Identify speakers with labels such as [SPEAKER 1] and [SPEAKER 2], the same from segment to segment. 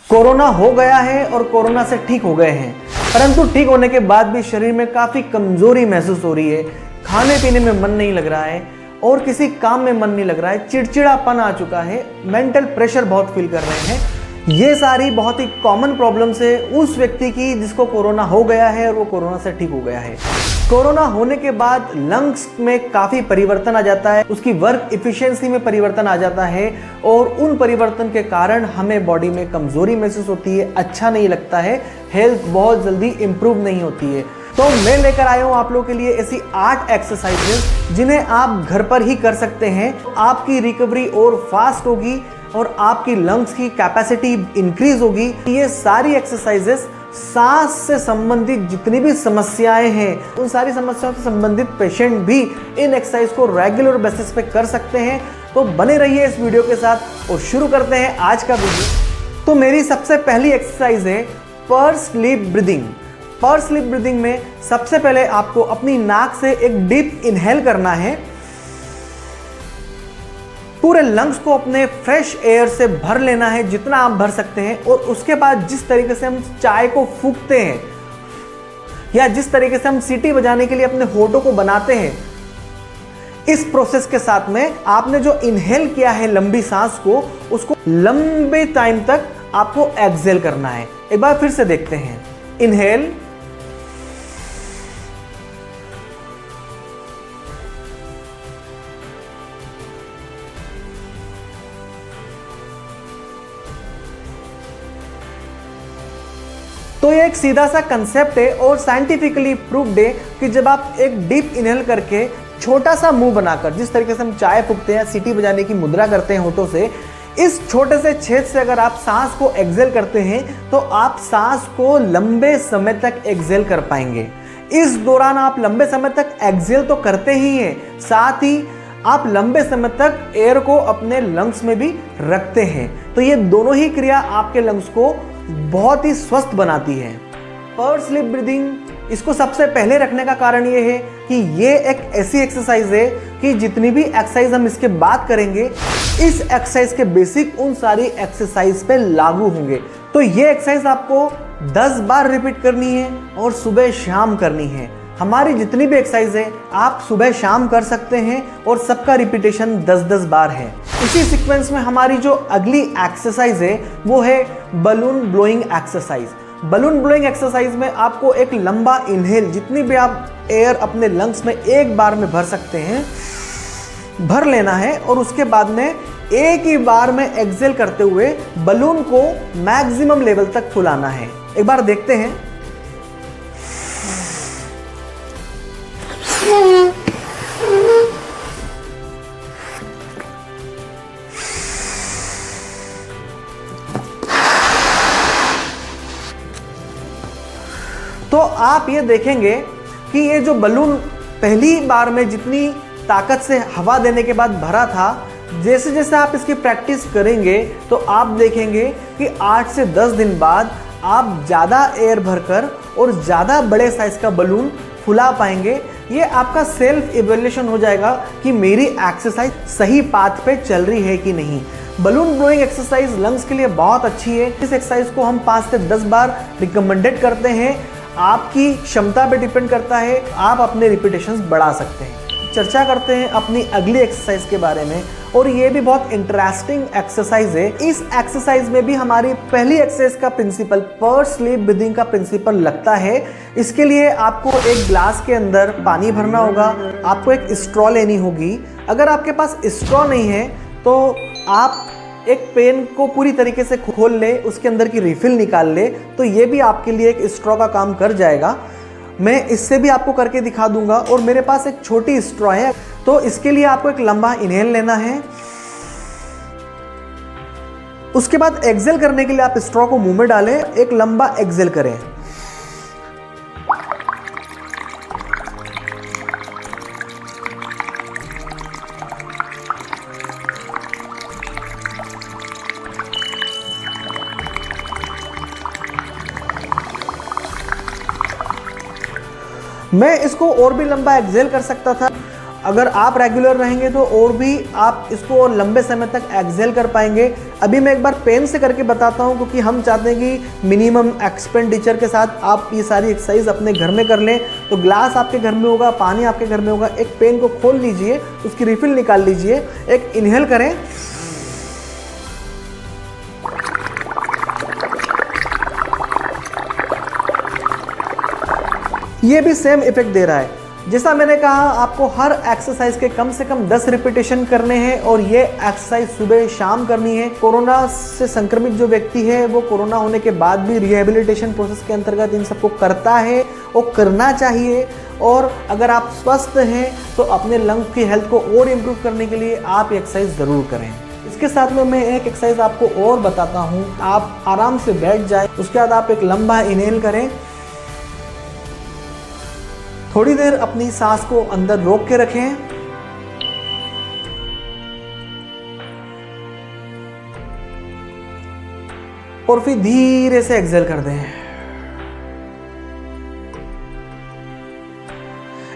[SPEAKER 1] Corona हो गया है और कोरोना से ठीक हो गए हैं, परंतु ठीक होने के बाद भी शरीर में काफ़ी कमज़ोरी महसूस हो रही है। खाने पीने में मन नहीं लग रहा है और किसी काम में मन नहीं लग रहा है, चिड़चिड़ापन आ चुका है, मेंटल प्रेशर बहुत फील कर रहे हैं। ये सारी बहुत ही कॉमन प्रॉब्लम्स है उस व्यक्ति की जिसको कोरोना हो गया है और वो कोरोना से ठीक हो गया है। कोरोना होने के बाद लंग्स में काफ़ी परिवर्तन आ जाता है, उसकी वर्क इफिशिएंसी में परिवर्तन आ जाता है और उन परिवर्तन के कारण हमें बॉडी में कमज़ोरी महसूस होती है, अच्छा नहीं लगता है, हेल्थ बहुत जल्दी इम्प्रूव नहीं होती है। तो मैं लेकर आया हूँ आप लोगों के लिए ऐसी 8 एक्सरसाइजेज जिन्हें आप घर पर ही कर सकते हैं। आपकी रिकवरी और फास्ट होगी और आपकी लंग्स की कैपेसिटी इंक्रीज होगी। ये सारी एक्सरसाइजेस सांस से संबंधित जितनी भी समस्याएं हैं उन सारी समस्याओं से संबंधित पेशेंट भी इन एक्सरसाइज को रेगुलर बेसिस पे कर सकते हैं। तो बने रहिए इस वीडियो के साथ और शुरू करते हैं आज का वीडियो। तो मेरी सबसे पहली एक्सरसाइज है purse lip breathing. Purse lip breathing में सबसे पहले आपको अपनी नाक से एक डीप इनहेल करना है, पूरे लंग्स को अपने फ्रेश एयर से भर लेना है जितना आप भर सकते हैं और उसके बाद जिस तरीके से हम चाय को फूंकते हैं या जिस तरीके से हम सीटी बजाने के लिए अपने होठों को बनाते हैं, इस प्रोसेस के साथ में आपने जो इनहेल किया है लंबी सांस को, उसको लंबे टाइम तक आपको एक्सहेल करना है। एक बार फिर से देखते हैं, इनहेल, तो ये एक सीधा सा कंसेप्ट है और साइंटिफिकली प्रूव्ड है कि जब आप एक डीप इनहेल करके छोटा सा मुंह बनाकर, जिस तरीके से हम चाय फूंकते हैं, सीटी बजाने की मुद्रा करते हैं होठों से, इस छोटे से छेद से अगर आप सांस को एक्सहेल करते हैं तो आप सांस को लंबे समय तक एक्सहेल कर पाएंगे। इस दौरान आप लंबे समय तक एक्सहेल तो करते ही हैं, साथ ही आप लंबे समय तक एयर को अपने लंग्स में भी रखते हैं। तो ये दोनों ही क्रिया आपके लंग्स को बहुत ही स्वस्थ बनाती है। पर्स लिप ब्रीदिंग इसको सबसे पहले रखने का कारण ये है कि ये एक ऐसी एक्सरसाइज है कि जितनी भी एक्सरसाइज हम इसके बाद करेंगे, इस एक्सरसाइज के बेसिक उन सारी एक्सरसाइज पे लागू होंगे। तो ये एक्सरसाइज आपको 10 बार रिपीट करनी है और सुबह शाम करनी है। हमारी जितनी भी एक्सरसाइज है आप सुबह शाम कर सकते हैं और सबका रिपीटेशन 10-10 बार है। इसी सीक्वेंस में हमारी जो अगली एक्सरसाइज है वो है balloon blowing exercise. Balloon blowing exercise में आपको एक लंबा इनहेल, जितनी भी आप एयर अपने लंग्स में एक बार में भर सकते हैं, भर लेना है और उसके बाद में एक ही बार में एक्सहेल करते हुए बलून को मैक्सिमम लेवल तक फुलाना है। एक बार देखते हैं, तो आप ये देखेंगे कि ये जो बलून पहली बार में जितनी ताकत से हवा देने के बाद भरा था, जैसे जैसे आप इसकी प्रैक्टिस करेंगे तो आप देखेंगे कि 8 से 10 दिन बाद आप ज़्यादा एयर भरकर और ज़्यादा बड़े साइज का बलून फुला पाएंगे। ये आपका सेल्फ इवैल्यूएशन हो जाएगा कि मेरी एक्सरसाइज सही पाथ पे चल रही है कि नहीं। बलून ब्लोइंग एक्सरसाइज लंग्स के लिए बहुत अच्छी है। इस एक्सरसाइज को हम 5 से 10 बार रिकमेंडेड करते हैं। आपकी क्षमता पे डिपेंड करता है, आप अपने रिपीटेशंस बढ़ा सकते हैं। चर्चा करते हैं अपनी अगली एक्सरसाइज के बारे में और ये भी बहुत इंटरेस्टिंग एक्सरसाइज है। इस एक्सरसाइज में भी हमारी पहली एक्सरसाइज का प्रिंसिपल पर्स लिप ब्रीदिंग का प्रिंसिपल लगता है। इसके लिए आपको एक ग्लास के अंदर पानी भरना होगा, आपको एक स्ट्रॉ लेनी होगी। अगर आपके पास स्ट्रॉ नहीं है तो आप एक पेन को पूरी तरीके से खोल ले, उसके अंदर की रिफिल निकाल ले, तो ये भी आपके लिए एक स्ट्रॉ का काम कर जाएगा। मैं इससे भी आपको करके दिखा दूंगा और मेरे पास एक छोटी स्ट्रॉ है। तो इसके लिए आपको एक लंबा इनहेल लेना है, उसके बाद एक्सहेल करने के लिए आप स्ट्रॉ को मुंह में डालें, एक लंबा एक्सहेल करें। मैं इसको और भी लंबा एक्सहेल कर सकता था। अगर आप रेगुलर रहेंगे तो और भी आप इसको और लंबे समय तक एक्सेल कर पाएंगे। अभी मैं एक बार पेन से करके बताता हूँ, क्योंकि हम चाहते हैं कि मिनिमम एक्सपेंडिचर के साथ आप ये सारी एक्सरसाइज अपने घर में कर लें। तो ग्लास आपके घर में होगा, पानी आपके घर में होगा, एक पेन को खोल लीजिए, उसकी रिफिल निकाल लीजिए, एक इनहेल करें, ये भी सेम इफेक्ट दे रहा है। जैसा मैंने कहा, आपको हर एक्सरसाइज के कम से कम 10 रिपीटेशन करने हैं और ये एक्सरसाइज सुबह शाम करनी है। कोरोना से संक्रमित जो व्यक्ति है वो कोरोना होने के बाद भी रिहेबिलिटेशन प्रोसेस के अंतर्गत इन सबको करता है और करना चाहिए। और अगर आप स्वस्थ हैं तो अपने लंग की हेल्थ को और इम्प्रूव करने के लिए आप एक्सरसाइज ज़रूर करें। इसके साथ में मैं एक एक्सरसाइज आपको और बताता हूँ। आप आराम से बैठ जाए, उसके बाद आप एक लंबा इनहेल करें, थोड़ी देर अपनी सांस को अंदर रोक के रखें, और फिर धीरे से एक्सहेल कर दें।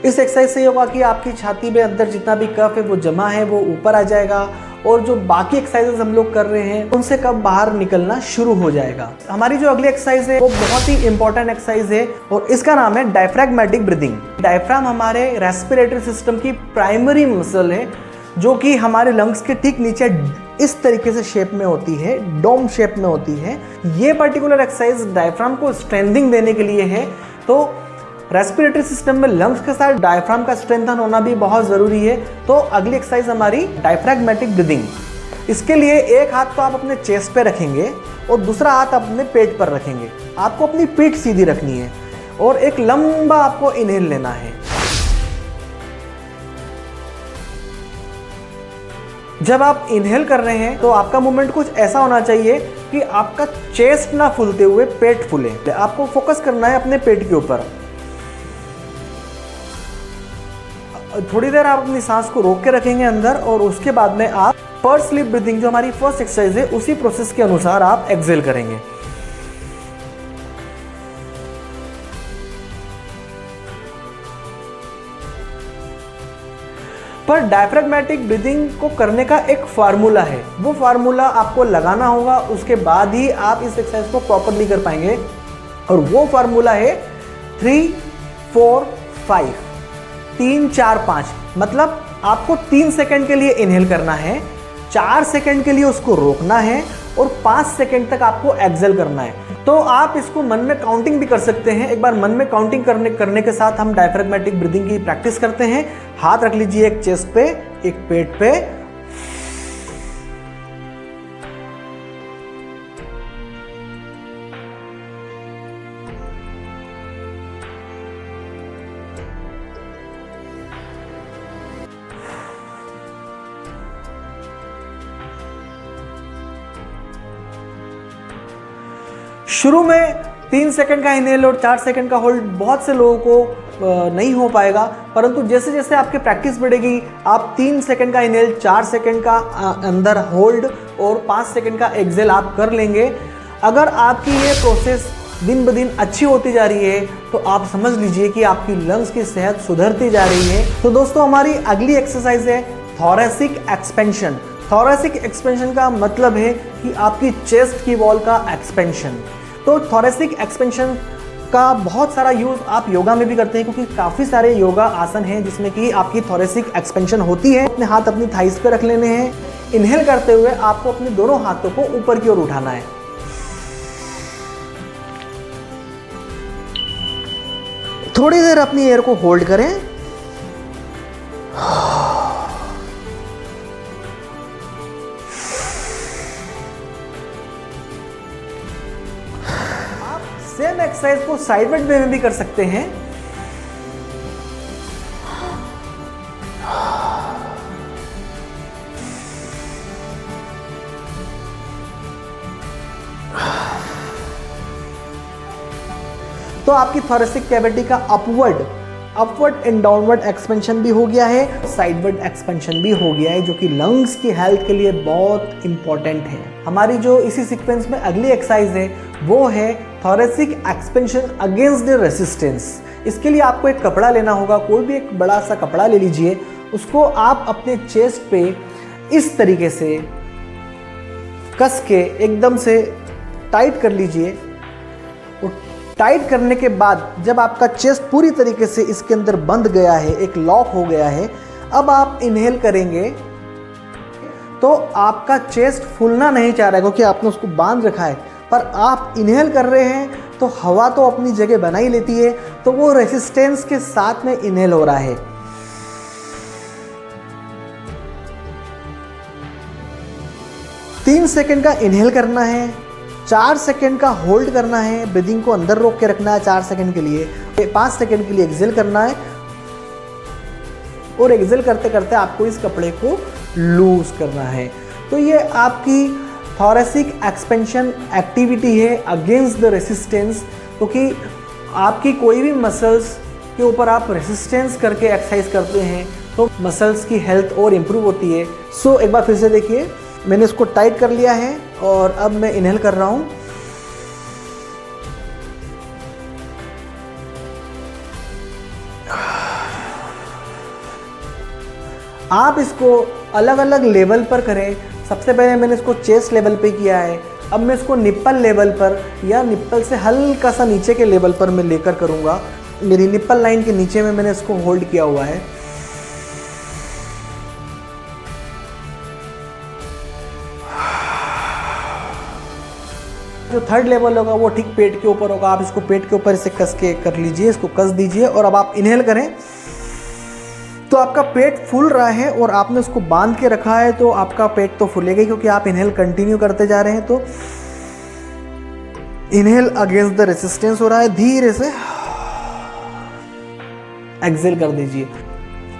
[SPEAKER 1] इस एक्सरसाइज से होगा कि आपकी छाती में अंदर जितना भी कफ है वो जमा है वो ऊपर आ जाएगा, और जो बाकी एक्सरसाइजेस हम लोग कर रहे हैं उनसे कब बाहर निकलना शुरू हो जाएगा। हमारी जो अगली एक्सरसाइज है वो बहुत ही इंपॉर्टेंट एक्सरसाइज है और इसका नाम है डायफ्रैग्मेटिक ब्रीदिंग। डायफ्राम हमारे रेस्पिरेटरी सिस्टम की प्राइमरी मसल है, जो कि हमारे लंग्स के ठीक नीचे इस तरीके से शेप में होती है, डोम शेप में होती है। ये पर्टिकुलर एक्सरसाइज डायफ्राम को स्ट्रेंथिंग देने के लिए है। तो रेस्पिरेटरी सिस्टम में लंग्स के साथ डायफ्राम का स्ट्रेंथन होना भी बहुत ज़रूरी है। तो अगली एक्सरसाइज हमारी डायफ्रैग्मेटिक ब्रीदिंग। इसके लिए एक हाथ तो आप अपने चेस्ट पे रखेंगे और दूसरा हाथ अपने पेट पर रखेंगे। आपको अपनी पीठ सीधी रखनी है और एक लंबा आपको इनहेल लेना है। जब आप इनहेल कर रहे हैं तो आपका मूवमेंट कुछ ऐसा होना चाहिए कि आपका चेस्ट ना फूलते हुए पेट फूले। आपको फोकस करना है अपने पेट के ऊपर। थोड़ी देर आप अपनी सांस को रोक के रखेंगे अंदर, और उसके बाद में आप पर स्लीप ब्रीथिंग जो हमारी फर्स्ट एक्सरसाइज है उसी प्रोसेस के अनुसार आप एक्सहेल करेंगे। पर डायफ्रैग्मेटिक ब्रीदिंग को करने का एक फार्मूला है, वो फार्मूला आपको लगाना होगा, उसके बाद ही आप इस एक्सरसाइज को प्रॉपरली कर पाएंगे। और वो फार्मूला है 3, 4, 5, 3, 4, 5। मतलब आपको 3 सेकंड के लिए इनहेल करना है, 4 सेकंड के लिए उसको रोकना है और 5 सेकंड तक आपको एक्सहेल करना है। तो आप इसको मन में काउंटिंग भी कर सकते हैं। एक बार मन में काउंटिंग करने के साथ हम डायफ्रैग्मेटिक ब्रीदिंग की प्रैक्टिस करते हैं। हाथ रख लीजिए एक चेस्ट पे, एक पेट पे, शुरू में 3 सेकंड का इनहेल और 4 सेकंड का होल्ड बहुत से लोगों को नहीं हो पाएगा, परंतु जैसे जैसे आपकी प्रैक्टिस बढ़ेगी आप 3 सेकंड का इनहेल, 4 सेकंड का अंदर होल्ड और 5 सेकंड का एक्सहेल आप कर लेंगे। अगर आपकी ये प्रोसेस दिन ब दिन अच्छी होती जा रही है तो आप समझ लीजिए कि आपकी लंग्स की सेहत सुधरती जा रही है। तो दोस्तों, हमारी अगली एक्सरसाइज है थोरेसिक एक्सपेंशन। थोरेसिक एक्सपेंशन का मतलब है कि आपकी चेस्ट की वॉल का एक्सपेंशन। तो थोरेसिक एक्सपेंशन का बहुत सारा यूज़ आप योगा में भी करते हैं, क्योंकि काफ़ी सारे योगा आसन हैं जिसमें कि आपकी थोरेसिक एक्सपेंशन होती है। अपने हाथ अपनी थाइस पे रख लेने हैं। इनहेल करते हुए आपको अपने दोनों हाथों को ऊपर की ओर उठाना है। थोड़ी देर अपनी एयर को होल्ड करें। सेम एक्सरसाइज को साइडवेज वे में भी कर सकते हैं। तो आपकी थोरेसिक कैविटी का अपवर्ड एंड डाउनवर्ड एक्सपेंशन भी हो गया है, साइडवर्ड एक्सपेंशन भी हो गया है, जो कि लंग्स की हेल्थ के लिए बहुत इंपॉर्टेंट है। हमारी जो इसी सीक्वेंस में अगली एक्सरसाइज है वो है thoracic expansion against the resistance. इसके लिए आपको एक कपड़ा लेना होगा, कोई भी एक बड़ा सा कपड़ा ले लीजिए उसको आप अपने चेस्ट पे इस तरीके से कस के एकदम से टाइट कर लीजिए। और टाइट करने के बाद जब आपका चेस्ट पूरी तरीके से इसके अंदर बंध गया है, एक लॉक हो गया है, अब आप इनहेल करेंगे तो आपका चेस्ट फूलना नहीं चाह रहा है क्योंकि आपने उसको बांध रखा है, पर आप इनहेल कर रहे हैं तो हवा तो अपनी जगह बना ही लेती है, तो वो रेसिस्टेंस के साथ में इनहेल हो रहा है। तीन सेकेंड का इनहेल करना है, 4 सेकेंड का होल्ड करना है, ब्रीदिंग को अंदर रोक के रखना है 4 सेकेंड के लिए, 5 सेकेंड के लिए एक्सेल करना है और एक्सेल करते करते आपको इस कपड़े को लूज करना है। तो ये आपकी थोरेसिक एक्सपेंशन एक्टिविटी है अगेंस्ट द रेसिस्टेंस, क्योंकि आपकी कोई भी मसल्स के ऊपर आप रेसिस्टेंस करके एक्सरसाइज करते हैं तो मसल्स की हेल्थ और इम्प्रूव होती है। सो एक बार फिर से देखिए, मैंने इसको टाइट कर लिया है और अब मैं इनहेल कर रहा हूं। आप इसको अलग अलग लेवल पर करें। सबसे पहले मैंने इसको चेस्ट लेवल पे किया है, अब मैं इसको निप्पल लेवल पर या निप्पल से हल्का सा नीचे के लेवल पर मैं लेकर करूँगा। मेरी निप्पल लाइन के नीचे में मैंने इसको होल्ड किया हुआ है। जो थर्ड लेवल होगा वो ठीक पेट के ऊपर होगा, आप इसको पेट के ऊपर इसे कस के कर लीजिए, इसको कस दीजिए और अब आप इनहेल करें तो आपका पेट फूल रहा है और आपने उसको बांध के रखा है तो आपका पेट तो फूलेगा ही, क्योंकि आप इनहेल कंटिन्यू करते जा रहे हैं। तो इनहेल अगेंस्ट द रेसिस्टेंस हो रहा है, धीरे से एक्सेल कर दीजिए।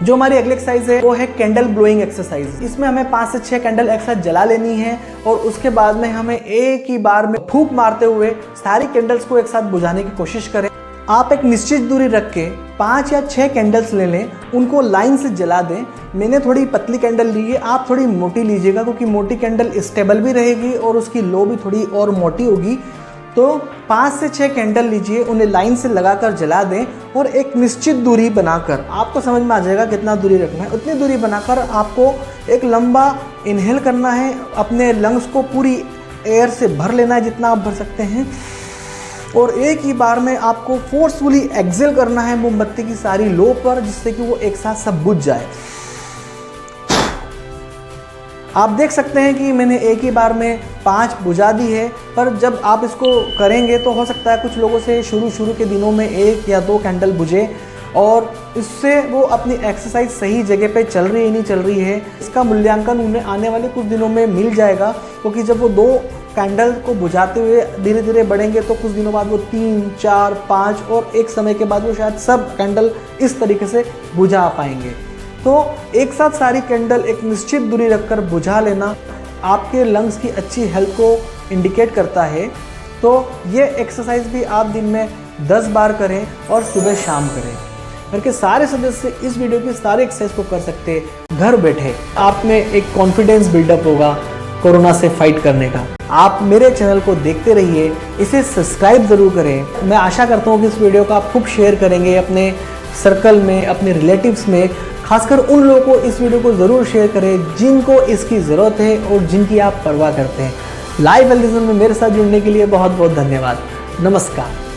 [SPEAKER 1] जो हमारी अगली एक्सरसाइज है वो है कैंडल ब्लोइंग एक्सरसाइज। इसमें हमें 5 से 6 कैंडल एक साथ जला लेनी है और उसके बाद में हमें एक ही बार में फूंक मारते हुए सारी कैंडल्स को एक साथ बुझाने की कोशिश करें। आप एक निश्चित दूरी रख के 5 या 6 कैंडल्स ले लें, उनको लाइन से जला दें। मैंने थोड़ी पतली कैंडल ली है, आप थोड़ी मोटी लीजिएगा क्योंकि मोटी कैंडल स्टेबल भी रहेगी और उसकी लो भी थोड़ी और मोटी होगी। तो 5 से 6 कैंडल लीजिए, उन्हें लाइन से लगाकर जला दें और एक निश्चित दूरी बनाकर, आपको समझ में आ जाएगा कितना दूरी रखना है, उतनी दूरी बनाकर आपको एक लंबा इनहेल करना है। अपने लंग्स को पूरी एयर से भर लेना है जितना आप भर सकते हैं और एक ही बार में आपको फोर्सफुली एक्सेल करना है मोमबत्ती की सारी लो पर, जिससे कि वो एक साथ सब बुझ जाए। आप देख सकते हैं कि मैंने एक ही बार में 5 बुझा दी है, पर जब आप इसको करेंगे तो हो सकता है कुछ लोगों से शुरू के दिनों में 1 या 2 कैंडल बुझे और इससे वो अपनी एक्सरसाइज सही जगह पे चल रही है नहीं चल रही है, इसका मूल्यांकन उन्हें आने वाले कुछ दिनों में मिल जाएगा। क्योंकि जब वो 2 कैंडल को बुझाते हुए धीरे धीरे बढ़ेंगे तो कुछ दिनों बाद वो 3, 4, 5 और एक समय के बाद वो शायद सब कैंडल इस तरीके से बुझा पाएंगे। तो एक साथ सारी कैंडल एक निश्चित दूरी रखकर बुझा लेना आपके लंग्स की अच्छी हेल्थ को इंडिकेट करता है। तो ये एक्सरसाइज भी आप दिन में 10 बार करें और सुबह शाम करें। घर के सारे सदस्य इस वीडियो की सारे एक्सरसाइज को कर सकते हैं घर बैठे। आप में एक कॉन्फिडेंस बिल्डअप होगा कोरोना से फाइट करने का। आप मेरे चैनल को देखते रहिए, इसे सब्सक्राइब ज़रूर करें। मैं आशा करता हूँ कि इस वीडियो को आप खूब शेयर करेंगे अपने सर्कल में, अपने रिलेटिव्स में। खासकर उन लोगों को इस वीडियो को ज़रूर शेयर करें जिनको इसकी ज़रूरत है और जिनकी आप परवाह करते हैं। लाइव एल्डिज्म में मेरे साथ जुड़ने के लिए बहुत बहुत धन्यवाद। नमस्कार।